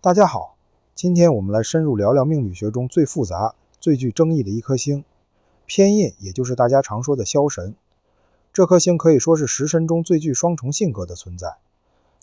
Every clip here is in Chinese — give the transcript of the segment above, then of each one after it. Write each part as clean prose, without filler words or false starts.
大家好，今天我们来深入聊聊命理学中最复杂、最具争议的一颗星——偏印，也就是大家常说的枭神。这颗星可以说是食神中最具双重性格的存在，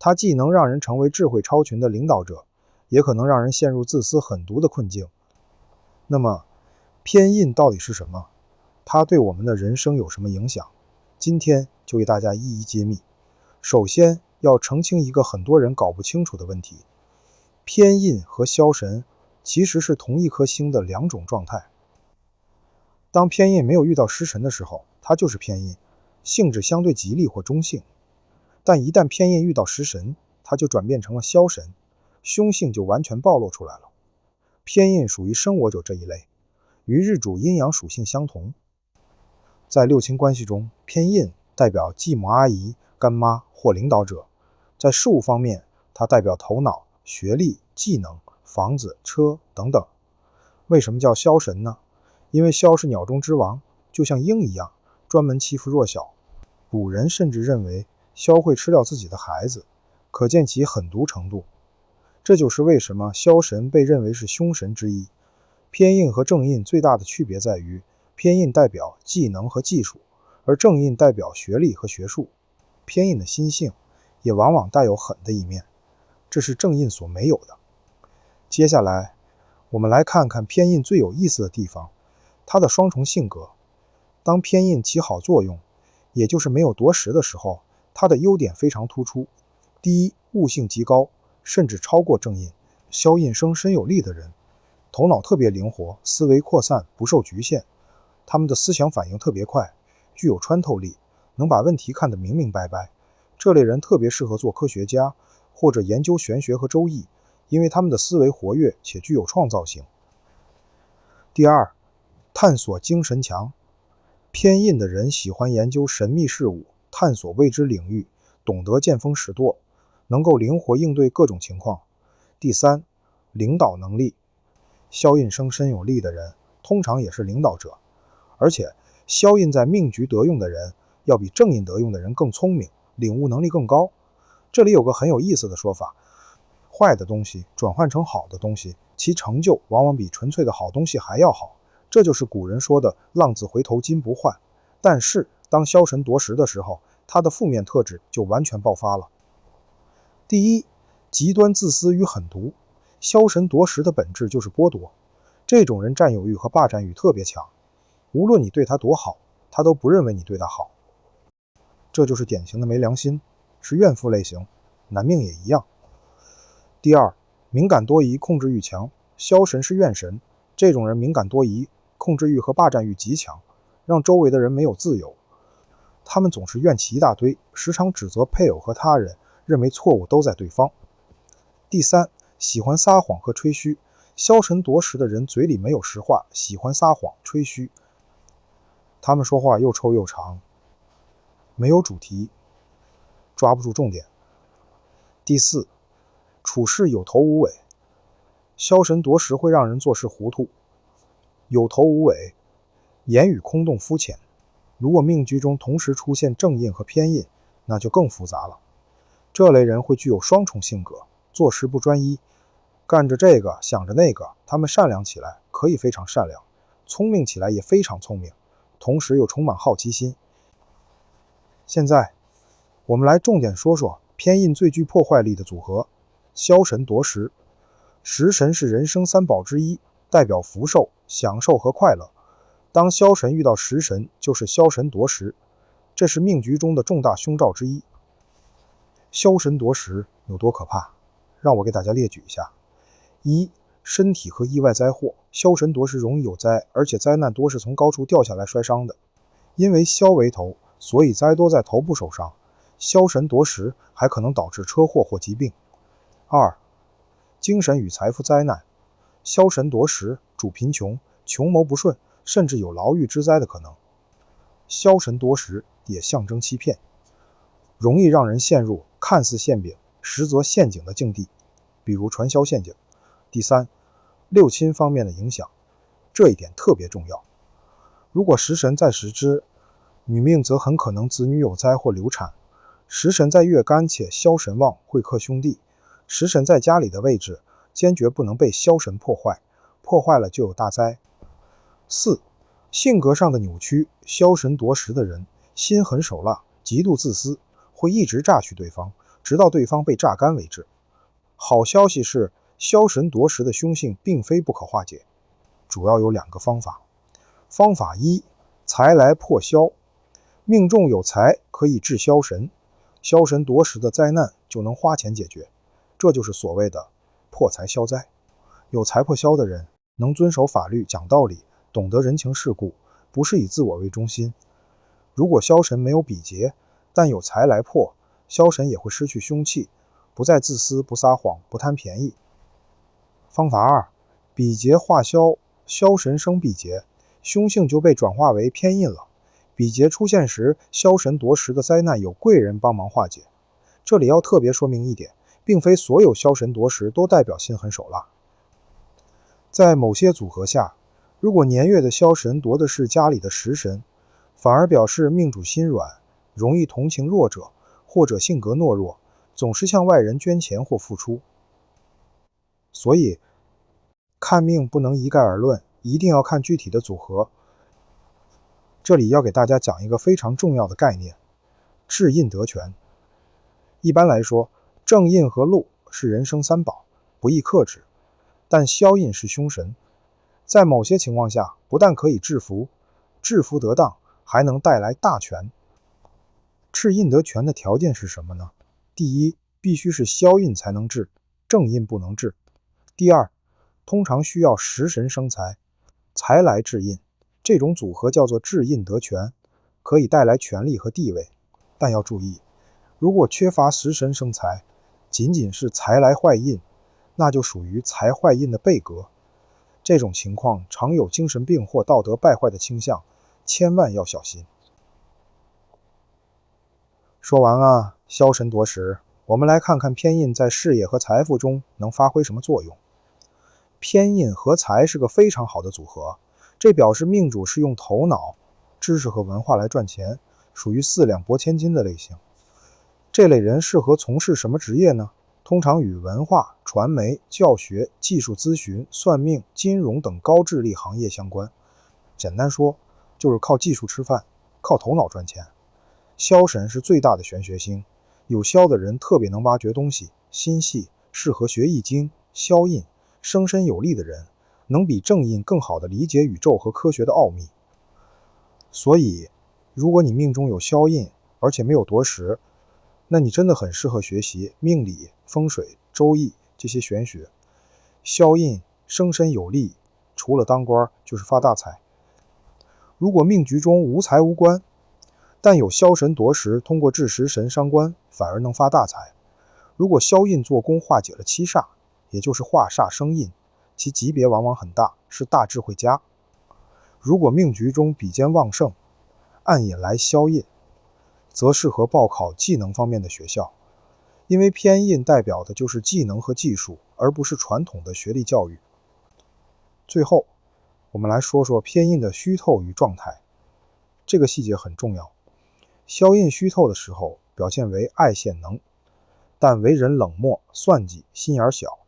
它既能让人成为智慧超群的领导者，也可能让人陷入自私狠毒的困境。那么，偏印到底是什么？它对我们的人生有什么影响？今天就为大家一一揭秘。首先要澄清一个很多人搞不清楚的问题：偏印和枭神其实是同一颗星的两种状态。当偏印没有遇到食神的时候，它就是偏印，性质相对吉利或中性；但一旦偏印遇到食神，它就转变成了枭神，凶性就完全暴露出来了。偏印属于生我者这一类，与日主阴阳属性相同。在六亲关系中，偏印代表继母、阿姨、干妈或领导者，在事物方面，它代表头脑、学历、技能、房子、车等等。为什么叫枭神呢？因为枭是鸟中之王，就像鹰一样，专门欺负弱小。古人甚至认为枭会吃掉自己的孩子，可见其狠毒程度。这就是为什么枭神被认为是凶神之一。偏印和正印最大的区别在于，偏印代表技能和技术，而正印代表学历和学术。偏印的心性也往往带有狠的一面，这是正印所没有的。接下来，我们来看看偏印最有意思的地方，它的双重性格。当偏印起好作用，也就是没有夺食的时候，它的优点非常突出。第一，悟性极高，甚至超过正印。枭印生身有力的人，头脑特别灵活，思维扩散，不受局限。他们的思想反应特别快，具有穿透力，能把问题看得明明白白。这类人特别适合做科学家，或者研究玄学和周易，因为他们的思维活跃且具有创造性。第二，探索精神强。偏印的人喜欢研究神秘事物，探索未知领域，懂得见风使舵，能够灵活应对各种情况。第三，领导能力。枭印生身有力的人，通常也是领导者，而且枭印在命局得用的人，要比正印得用的人更聪明，领悟能力更高。这里有个很有意思的说法：坏的东西转换成好的东西，其成就往往比纯粹的好东西还要好。这就是古人说的浪子回头金不换。但是当枭神夺食的时候，他的负面特质就完全爆发了。第一，极端自私与狠毒。枭神夺食的本质就是剥夺，这种人占有欲和霸占欲特别强，无论你对他多好，他都不认为你对他好。这就是典型的没良心，是怨妇类型，男命也一样。第二，敏感多疑，控制欲强。枭神是怨神，这种人敏感多疑，控制欲和霸占欲极强，让周围的人没有自由。他们总是怨气一大堆，时常指责配偶和他人，认为错误都在对方。第三，喜欢撒谎和吹嘘。枭神夺食的人嘴里没有实话，喜欢撒谎吹嘘。他们说话又臭又长，没有主题，抓不住重点。第四，处事有头无尾。枭神夺食会让人做事糊涂，有头无尾，言语空洞肤浅。如果命局中同时出现正印和偏印，那就更复杂了。这类人会具有双重性格，做事不专一，干着这个想着那个。他们善良起来可以非常善良，聪明起来也非常聪明，同时又充满好奇心。现在我们来重点说说偏印最具破坏力的组合——枭神夺食。食神是人生三宝之一，代表福寿、享受和快乐。当枭神遇到食神，就是枭神夺食，这是命局中的重大凶兆之一。枭神夺食有多可怕？让我给大家列举一下。一、身体和意外灾祸。枭神夺食容易有灾，而且灾难多是从高处掉下来摔伤的。因为枭为头，所以灾多在头部受伤。枭神夺食还可能导致车祸或疾病。二、精神与财富灾难。枭神夺食主贫穷，穷谋不顺，甚至有牢狱之灾的可能。枭神夺食也象征欺骗，容易让人陷入看似馅饼，实则陷阱的境地，比如传销陷阱。第三，六亲方面的影响，这一点特别重要。如果食神在食支，女命则很可能子女有灾或流产。食神在月干且枭神旺，会克兄弟。食神在家里的位置，坚决不能被枭神破坏，破坏了就有大灾。4. 性格上的扭曲，枭神夺食的人心狠手辣，极度自私，会一直榨取对方，直到对方被榨干为止。好消息是，枭神夺食的凶性并非不可化解，主要有2个方法。方法1，财来破枭。命中有财可以制枭神，枭神夺食的灾难就能花钱解决，这就是所谓的破财消灾。有财破枭的人能遵守法律、讲道理，懂得人情世故，不是以自我为中心。如果枭神没有比劫，但有财来破，枭神也会失去凶气，不再自私、不撒谎、不贪便宜。方法2，比劫化枭，枭神生比劫，凶性就被转化为偏印了。比劫出现时，枭神夺食的灾难有贵人帮忙化解。这里要特别说明一点，并非所有枭神夺食都代表心狠手辣。在某些组合下，如果年月的枭神夺的是家里的食神，反而表示命主心软，容易同情弱者，或者性格懦弱，总是向外人捐钱或付出。所以看命不能一概而论，一定要看具体的组合。这里要给大家讲一个非常重要的概念，制印得权。一般来说，正印和禄是人生3宝，不易克制，但枭印是凶神，在某些情况下不但可以制服，制服得当，还能带来大权。制印得权的条件是什么呢？第一，必须是枭印才能制，正印不能制。第二，通常需要食神生财，财来制印，这种组合叫做制印得权，可以带来权力和地位。但要注意，如果缺乏食神生财，仅仅是财来坏印，那就属于财坏印的背格。这种情况常有精神病或道德败坏的倾向，千万要小心。说完了枭神夺食，我们来看看偏印在事业和财富中能发挥什么作用。偏印和财是个非常好的组合，这表示命主是用头脑、知识和文化来赚钱，属于4两拨千斤的类型。这类人适合从事什么职业呢？通常与文化、传媒、教学、技术咨询、算命、金融等高智力行业相关。简单说，就是靠技术吃饭，靠头脑赚钱。枭神是最大的玄学星，有枭的人特别能挖掘东西，心细，适合学易经。枭印生身有力的人，能比正印更好地理解宇宙和科学的奥秘。所以，如果你命中有枭印，而且没有夺食，那你真的很适合学习命理、风水、周易这些玄学。枭印生身有力，除了当官就是发大财。如果命局中无财无官，但有枭神夺食，通过制食神伤官，反而能发大财。如果枭印做工化解了七煞，也就是化煞生印，其级别往往很大，是大智慧家。如果命局中比肩旺盛，暗引来枭印，则适合报考技能方面的学校，因为偏印代表的就是技能和技术，而不是传统的学历教育。最后，我们来说说偏印的虚透与状态，这个细节很重要。枭印虚透的时候，表现为爱显能，但为人冷漠、算计、心眼小。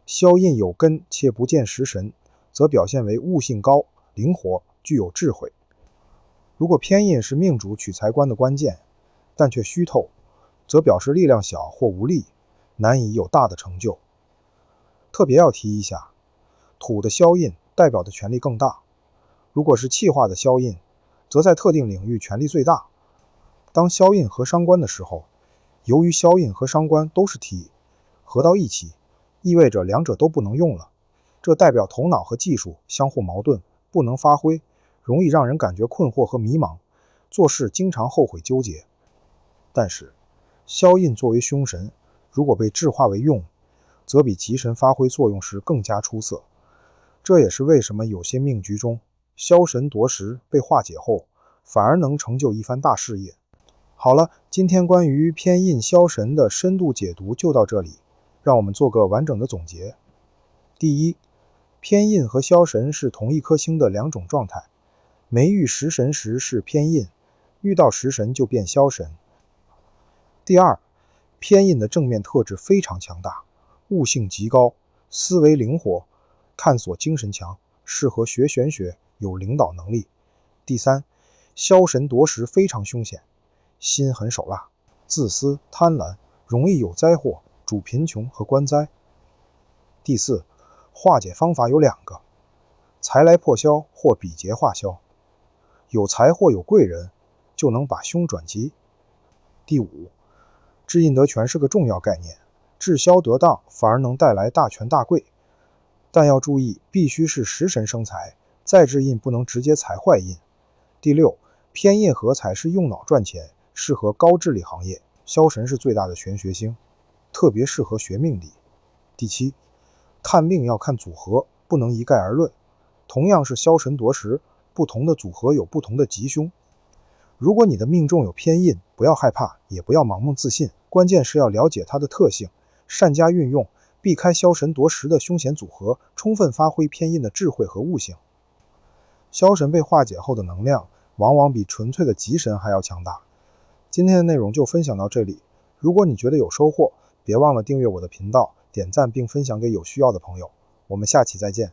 枭印有根且不见食神，则表现为悟性高、灵活、具有智慧。如果偏印是命主取财官的关键，但却虚透，则表示力量小或无力，难以有大的成就。特别要提一下，土的枭印代表的权力更大，如果是气化的枭印，则在特定领域权力最大。当枭印合伤官的时候，由于枭印和伤官都是体，合到一起，意味着两者都不能用了，这代表头脑和技术相互矛盾，不能发挥，容易让人感觉困惑和迷茫，做事经常后悔纠结。但是枭印作为凶神，如果被智化为用，则比吉神发挥作用时更加出色。这也是为什么有些命局中枭神夺食被化解后，反而能成就一番大事业。好了，今天关于偏印枭神的深度解读就到这里，让我们做个完整的总结。第一，偏印和枭神是同一颗星的2种状态，没遇食神时是偏印，遇到食神就变枭神。第二，偏印的正面特质非常强大，悟性极高，思维灵活，探索精神强，适合学玄学，有领导能力。第三，枭神夺食非常凶险，心狠手辣，自私贪婪，容易有灾祸，主贫穷和官灾。第四，化解方法有2个，财来破消或比劫化消，有财或有贵人，就能把凶转吉。第五，知印得权是个重要概念，治消得当反而能带来大权大贵，但要注意必须是食神生财，再制印不能直接财坏印。第六，偏印合财是用脑赚钱，适合高智力行业，枭神是最大的玄学星，特别适合学命理。第七，看命要看组合，不能一概而论，同样是枭神夺食，不同的组合有不同的吉凶。如果你的命中有偏印，不要害怕，也不要盲目自信，关键是要了解它的特性，善加运用，避开枭神夺食的凶险组合，充分发挥偏印的智慧和悟性。枭神被化解后的能量往往比纯粹的吉神还要强大。今天的内容就分享到这里，如果你觉得有收获，别忘了订阅我的频道，点赞并分享给有需要的朋友。我们下期再见。